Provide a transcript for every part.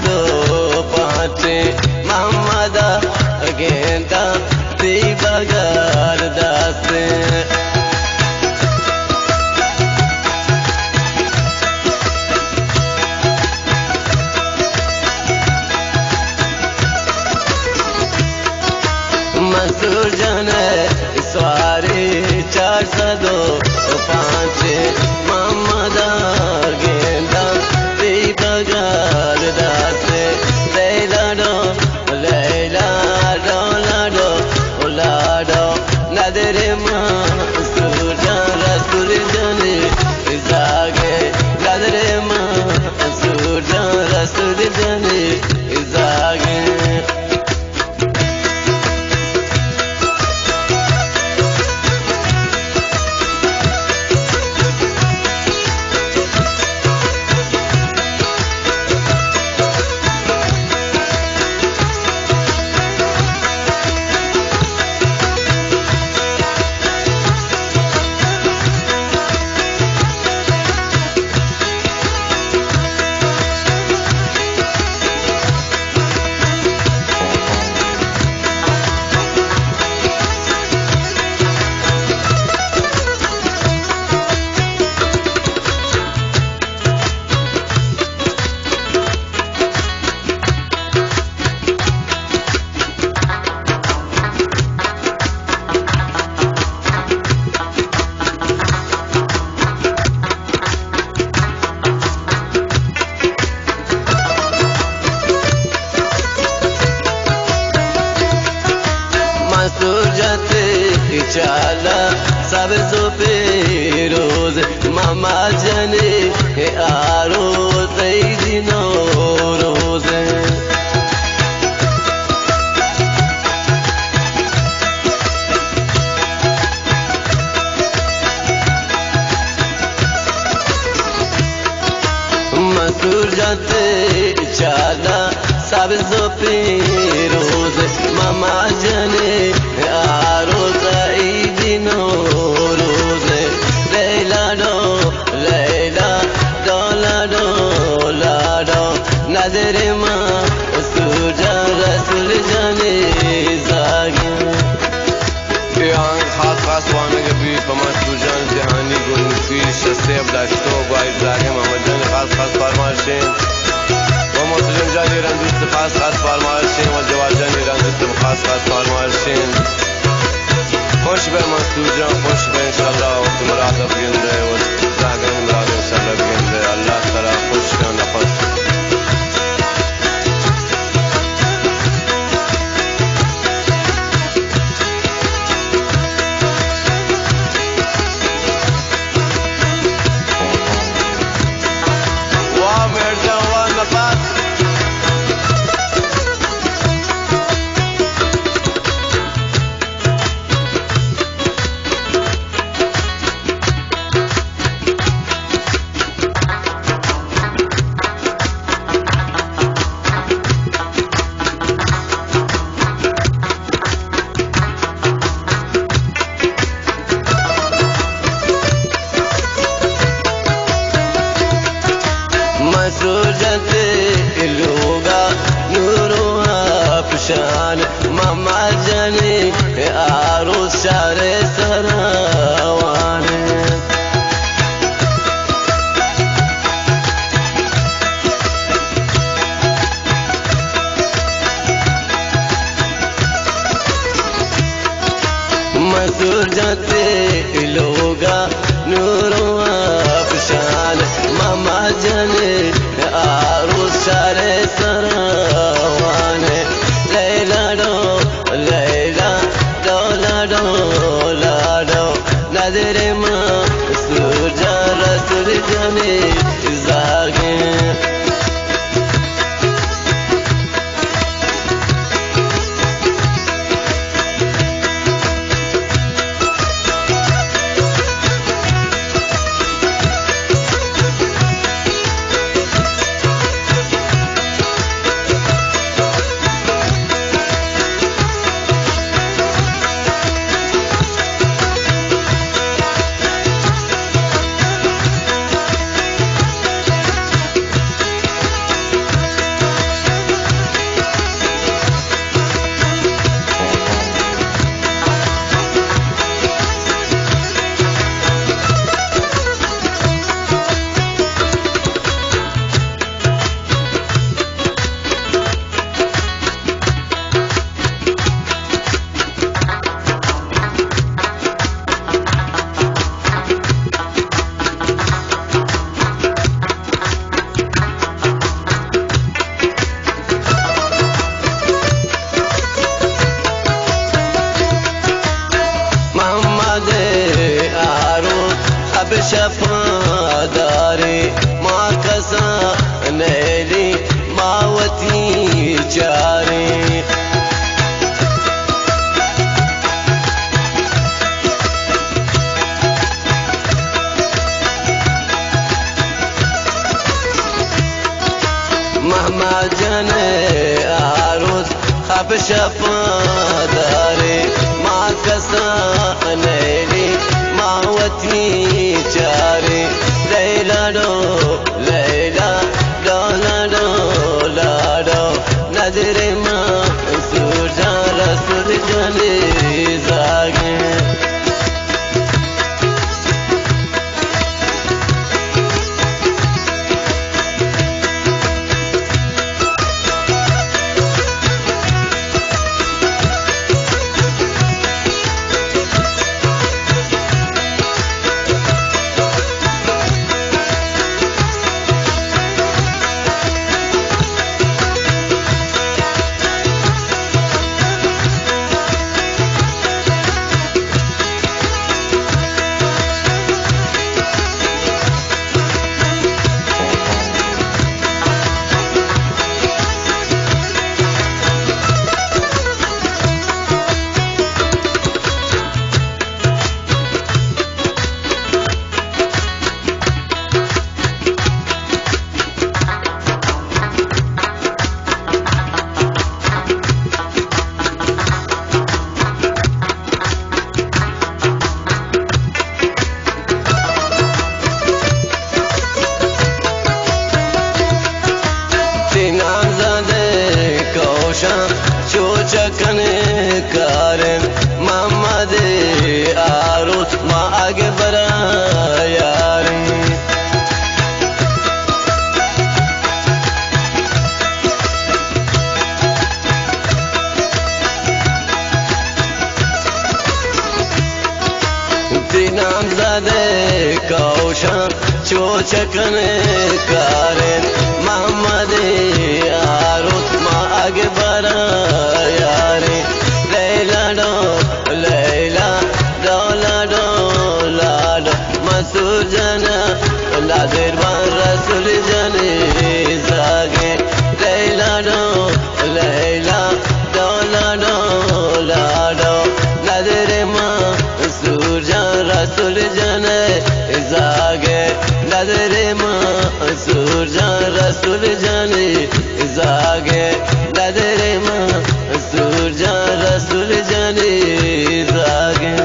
405 محمد گندا تی بغار دست منصور جان سواری 405 محمد گندا تی بغار دست لیلا لاڈو ندر منصور جان رسول جانی زاگے ندر منصور جان رسول جانی زاگے چالا سبز و پیروز ماما جانی آروز عید نوروز منصور جاتے چالا سبز و پیروز ماما جانی آروز عید نوروز لیلا لاڈو ندر منصور جان رسول جانی زاگی خاص وانه के बीच मंसूर जान जहानी गुल नफीस शस्ते अबदाश्तो गाइड जागे मोहम्मद जान खास फरमाइशें मोहम्मद सुजन जानी रंजित खास फरमाइशें और जवाब जानी रंजित खास फरमाइशें खुश बे मंसूर जान खुश बे इंशाल्लाह और मुराद बिंदे और जागे मुराद इंशाल्लाह बिंदे अल्लाह ताला खुश का नफस شفاداري ما كسا ليلي ما وتني جاري ليلى دو ليلى دولا دولا دو نظر ما سوجا رسول جاني زاگي چکن کارم محمد عروس ما آگے برا یاری نام زاده کوشم چو چکن کارم محمد عروس ما آگے برا یاری لیلا دو لیلا دولا دولا دو مسعود جانا ناظر بان رسول جانی زاگے لیلا دو لیلا دولا دولا دو ناظر مسعود جان رسول جانی زاگے ناظر مسعود جان رسول جانی زاگے ناظر مسعود جان رسول جانی زاگے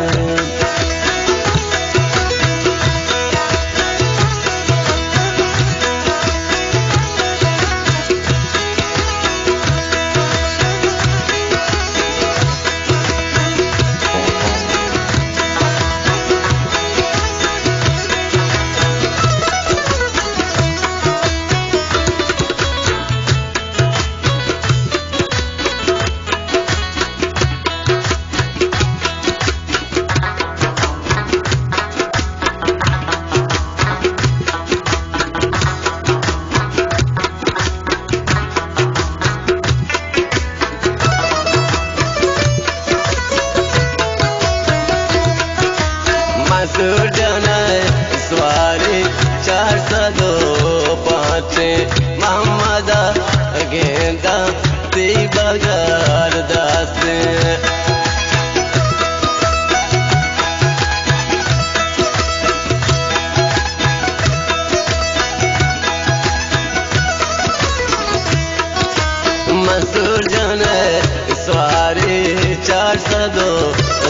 مسعود جانا سواری 405 محمد گیندا تی بغار داسته مسعود جانا سواری 405